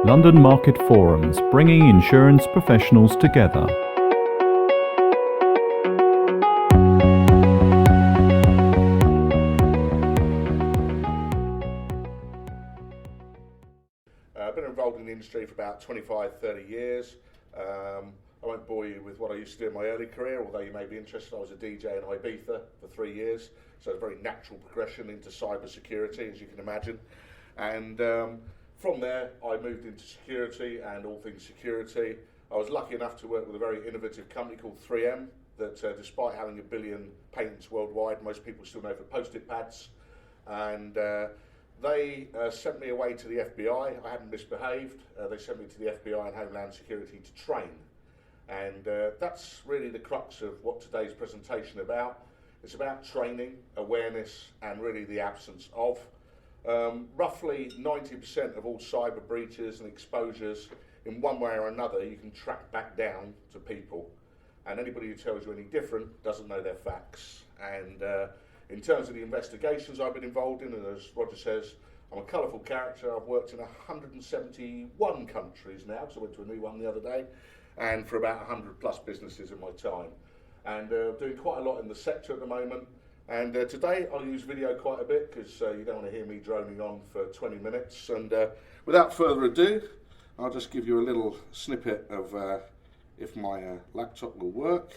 London Market Forums, bringing insurance professionals together. I've been involved in the industry for about 25, 30 years. I won't bore you with what I used to do in my early career, although you may be interested. I was a DJ in Ibiza for 3 years, so a very natural progression into cybersecurity, as you can imagine. And from there, I moved into security and all things security. I was lucky enough to work with a very innovative company called 3M that, despite having 1 billion patents worldwide, most people still know for Post-it pads. And they sent me away to the FBI. I hadn't misbehaved. They sent me to the FBI and Homeland Security to train. And that's really the crux of what today's presentation is about. It's about training, awareness, and really the absence of. Roughly 90% of all cyber breaches and exposures, in one way or another, you can track back down to people. And anybody who tells you any different doesn't know their facts. And in terms of the investigations I've been involved in, and as Roger says, I'm a colourful character. I've worked in 171 countries now, because I went to a new one the other day, and for about 100 plus businesses in my time. And doing quite a lot in the sector at the moment. And today I'll use video quite a bit, because you don't want to hear me droning on for 20 minutes. And without further ado, I'll just give you a little snippet of if my laptop will work.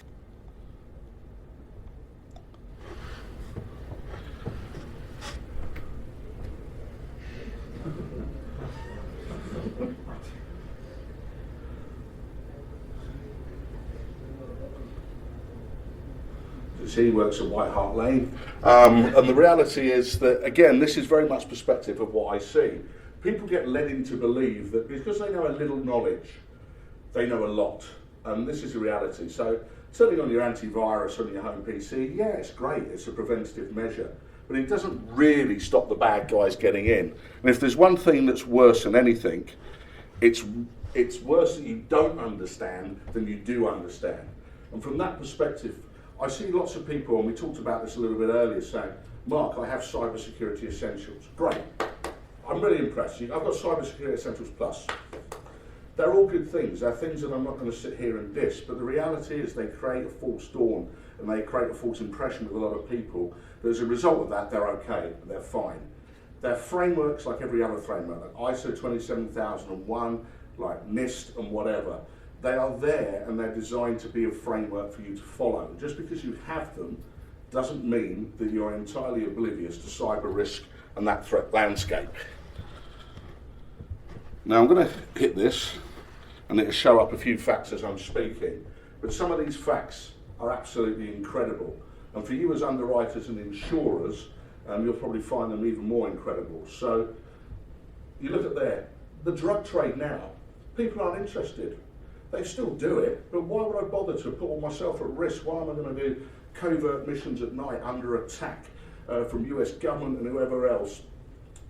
He works at White Hart Lane, and the reality is that, again, this is very much perspective of what I see. People get led into believe that because they know a little knowledge, they know a lot, and this is the reality. So turning on your antivirus on your home PC, yeah, it's great, it's a preventative measure, but it doesn't really stop the bad guys getting in. And if there's one thing that's worse than anything, it's worse that you don't understand than you do understand. And from that perspective, I see lots of people, and we talked about this a little bit earlier, saying, Mark, I have Cybersecurity Essentials. Great. I'm really impressed. I've got Cybersecurity Essentials Plus. They're all good things. They're things that I'm not going to sit here and diss, but the reality is they create a false dawn, and they create a false impression with a lot of people. But as a result of that, they're okay, they're fine. They're frameworks like every other framework, like ISO 27001, like NIST and whatever. They are there and they're designed to be a framework for you to follow. Just because you have them doesn't mean that you're entirely oblivious to cyber risk and that threat landscape. Now I'm going to hit this and it'll show up a few facts as I'm speaking, but some of these facts are absolutely incredible. And for you as underwriters and insurers, you'll probably find them even more incredible. So you look at there, the drug trade now, people aren't interested. They still do it, but why would I bother to put myself at risk? Why am I going to do covert missions at night under attack from US government and whoever else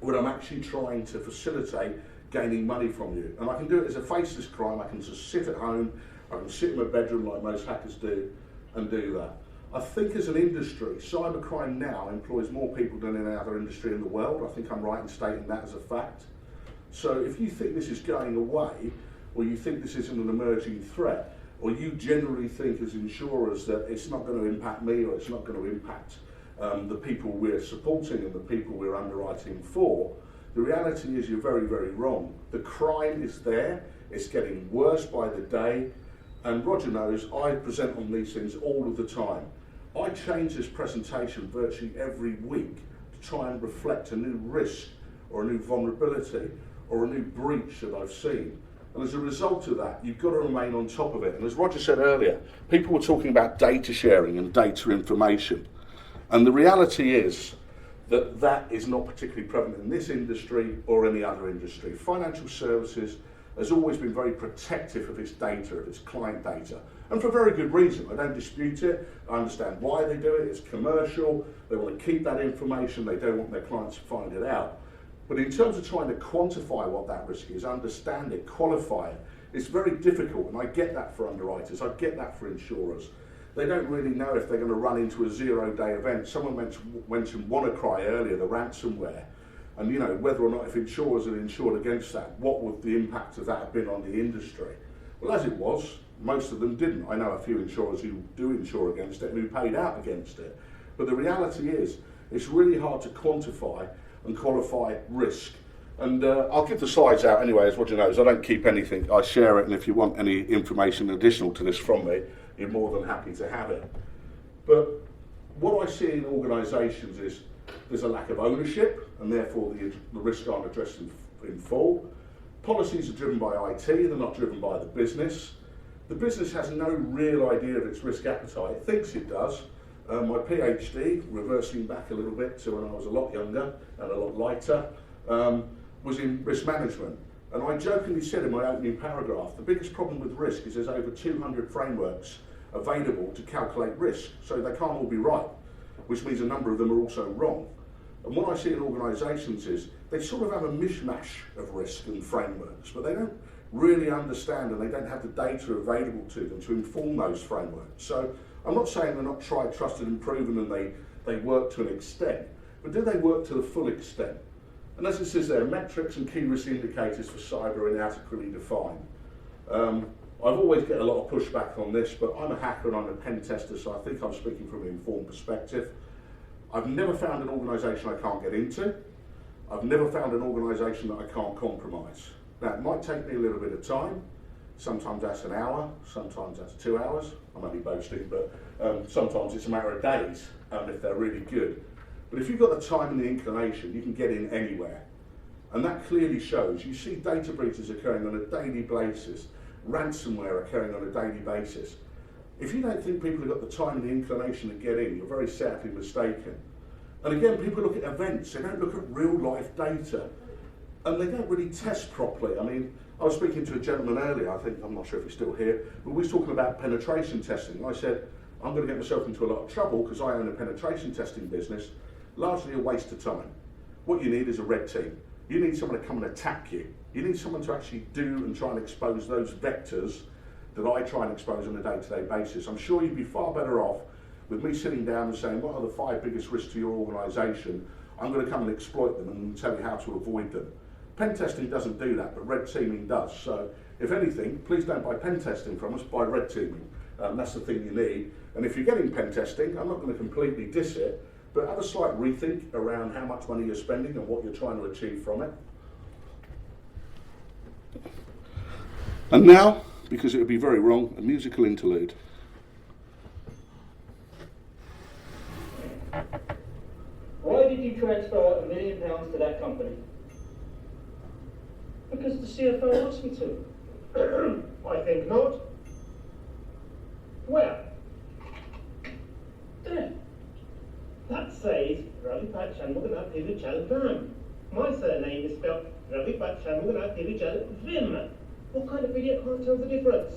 when I'm actually trying to facilitate gaining money from you? And I can do it as a faceless crime. I can just sit at home, I can sit in my bedroom like most hackers do and do that. I think as an industry, cybercrime now employs more people than any other industry in the world. I think I'm right in stating that as a fact. So if you think this is going away, or you think this isn't an emerging threat, or you generally think as insurers that it's not going to impact me or it's not going to impact the people we're supporting and the people we're underwriting for, the reality is you're very, very wrong. The crime is there, it's getting worse by the day, and Roger knows I present on these things all of the time. I change this presentation virtually every week to try and reflect a new risk or a new vulnerability or a new breach that I've seen. And as a result of that, you've got to remain on top of it. And as Roger said earlier, people were talking about data sharing and data information. And the reality is that that is not particularly prevalent in this industry or any other industry. Financial services has always been very protective of its data, of its client data. And for very good reason. I don't dispute it. I understand why they do it. It's commercial. They want to keep that information. They don't want their clients to find it out. But in terms of trying to quantify what that risk is, understand it, qualify it, it's very difficult, and I get that for underwriters, I get that for insurers. They don't really know if they're going to run into a zero-day event. Someone mentioned WannaCry earlier, the ransomware. And you know, whether or not if insurers had insured against that, what would the impact of that have been on the industry? Well, as it was, most of them didn't. I know a few insurers who do insure against it and who paid out against it. But the reality is, it's really hard to quantify and qualify risk. And I'll give the slides out anyway, as Roger knows. I don't keep anything, I share it, and if you want any information additional to this from me, you're more than happy to have it. But what I see in organisations is there's a lack of ownership, and therefore the risks aren't addressed in full. Policies are driven by IT, they're not driven by the business. The business has no real idea of its risk appetite. It thinks it does. My PhD, reversing back a little bit to when I was a lot younger and a lot lighter, was in risk management. And I jokingly said in my opening paragraph, the biggest problem with risk is there's over 200 frameworks available to calculate risk, so they can't all be right, which means a number of them are also wrong. And what I see in organisations is they sort of have a mishmash of risk and frameworks, but they don't really understand and they don't have the data available to them to inform those frameworks. So I'm not saying they're not tried, trusted and proven and they work to an extent, but do they work to the full extent? And as it says there, metrics and key risk indicators for cyber are inadequately defined. I've always get a lot of pushback on this, but I'm a hacker and I'm a pen tester, so I think I'm speaking from an informed perspective. I've never found an organisation I can't get into. I've never found an organisation that I can't compromise. Now, it might take me a little bit of time. Sometimes that's an hour, sometimes that's 2 hours. I'm only boasting, but sometimes it's a matter of days if they're really good. But if you've got the time and the inclination, you can get in anywhere. And that clearly shows. You see data breaches occurring on a daily basis, ransomware occurring on a daily basis. If you don't think people have got the time and the inclination to get in, you're very sadly mistaken. And again, people look at events, they don't look at real life data, and they don't really test properly. I mean, I was speaking to a gentleman earlier, I'm not sure if he's still here, but we was talking about penetration testing. I said, I'm going to get myself into a lot of trouble because I own a penetration testing business, largely a waste of time. What you need is a red team. You need someone to come and attack you. You need someone to actually do and try and expose those vectors that I try and expose on a day-to-day basis. I'm sure you'd be far better off with me sitting down and saying, what are the 5 biggest risks to your organisation? I'm going to come and exploit them and tell you how to avoid them. Pen testing doesn't do that, but red teaming does. So if anything, please don't buy pen testing from us, buy red teaming. That's the thing you need. And if you're getting pen testing, I'm not going to completely diss it, but have a slight rethink around how much money you're spending and what you're trying to achieve from it. And now, because it would be very wrong, a musical interlude. Why did you transfer £1 million to that company? Because the CFO asked me to. I think not. Well, there. That says Ravi Pachanmugana Tivichalam. My surname is spelled Ravi Pachanmugana Tivichalam. What kind of idiot can't tell the difference?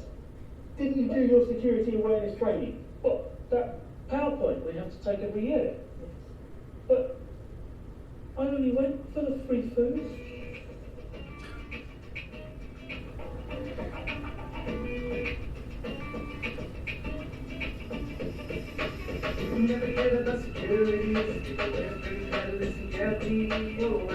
Didn't you do your security awareness training? What, that PowerPoint we have to take every year? But I only went for the free food. Never heard of the security, listen carefully, oh, I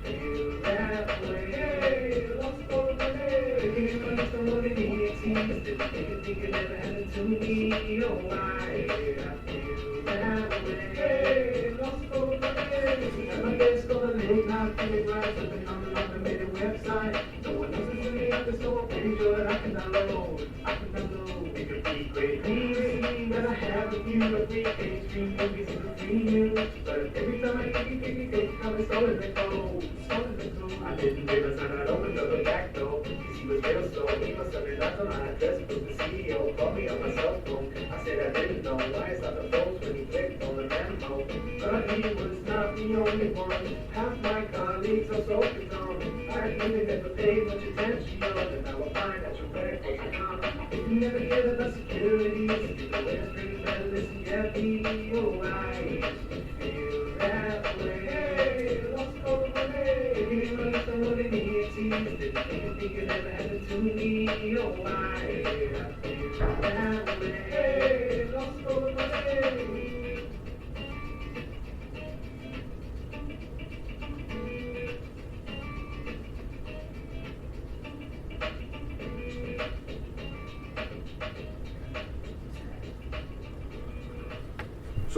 feel that way. Lost for the day, thinking about someone in the 80s, think it never happened to me, oh, I feel that way. Lost for the day, and my best got a late night, feeling right, something on the automated website. No one listens to me, I'm so pretty good, I can download, it could be great. That I have with you, a free page, free movies, and free news. But every time I think, how it's always been cold. I didn't realize that I'd opened up the back door. He was real slow, he must have been left on my address. But the CEO called me on my cell phone. I said I didn't know why it's not the phones when he clicked on the memo. But he was not the only one. Half my colleagues are so concerned. I really never paid much attention, and now I find that you're ready for the con. If you never hear about security, the way it's pretty better, listen carefully. Oh, I feel that way. Lost all of my day. If you didn't understand what it is, didn't think it ever happened to me. Oh, I feel that way. Lost all of my day.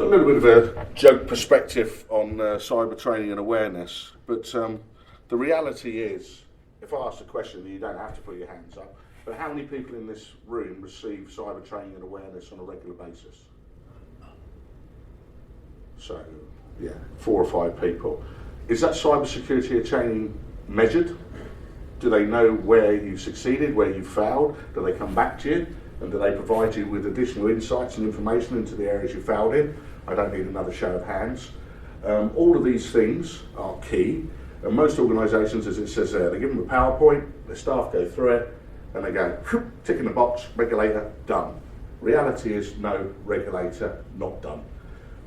So a little bit of a joke perspective on cyber training and awareness, but the reality is, if I ask a question, you don't have to put your hands up, but how many people in this room receive cyber training and awareness on a regular basis? So, yeah, 4 or 5 people. Is that cybersecurity training measured? Do they know where you've succeeded, where you've failed? Do they come back to you? And do they provide you with additional insights and information into the areas you failed in? I don't need another show of hands. All of these things are key. And most organisations, as it says there, they give them a PowerPoint, their staff go through it, and they go, tick in the box, regulator, done. Reality is no, regulator, not done.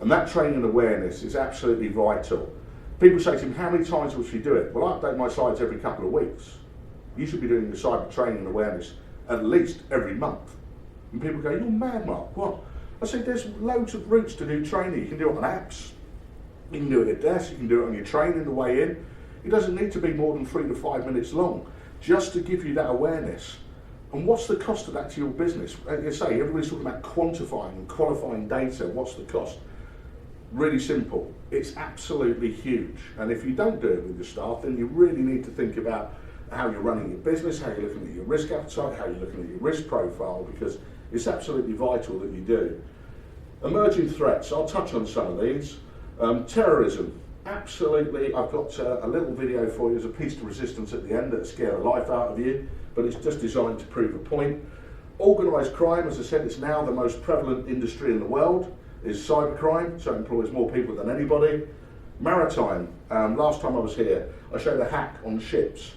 And that training and awareness is absolutely vital. People say to me, how many times will she do it? Well, I update my slides every couple of weeks. You should be doing the cyber training and awareness at least every month. And people go, you're mad, Mark, what? I say, there's loads of routes to do training. You can do it on apps, you can do it at desk, you can do it on your train in the way in. It doesn't need to be more than 3 to 5 minutes long, just to give you that awareness. And what's the cost of that to your business? As you say, everybody's talking about quantifying and qualifying data. What's the cost? Really simple. It's absolutely huge. And if you don't do it with your staff, then you really need to think about how you're running your business, how you're looking at your risk appetite, how you're looking at your risk profile, because it's absolutely vital that you do. Emerging threats, I'll touch on some of these. Terrorism, absolutely. I've got a little video for you as a piece to resistance at the end that'll scare the life out of you, but it's just designed to prove a point. Organised crime, as I said, it's now the most prevalent industry in the world, is cybercrime, so it employs more people than anybody. Maritime, last time I was here, I showed a hack on ships.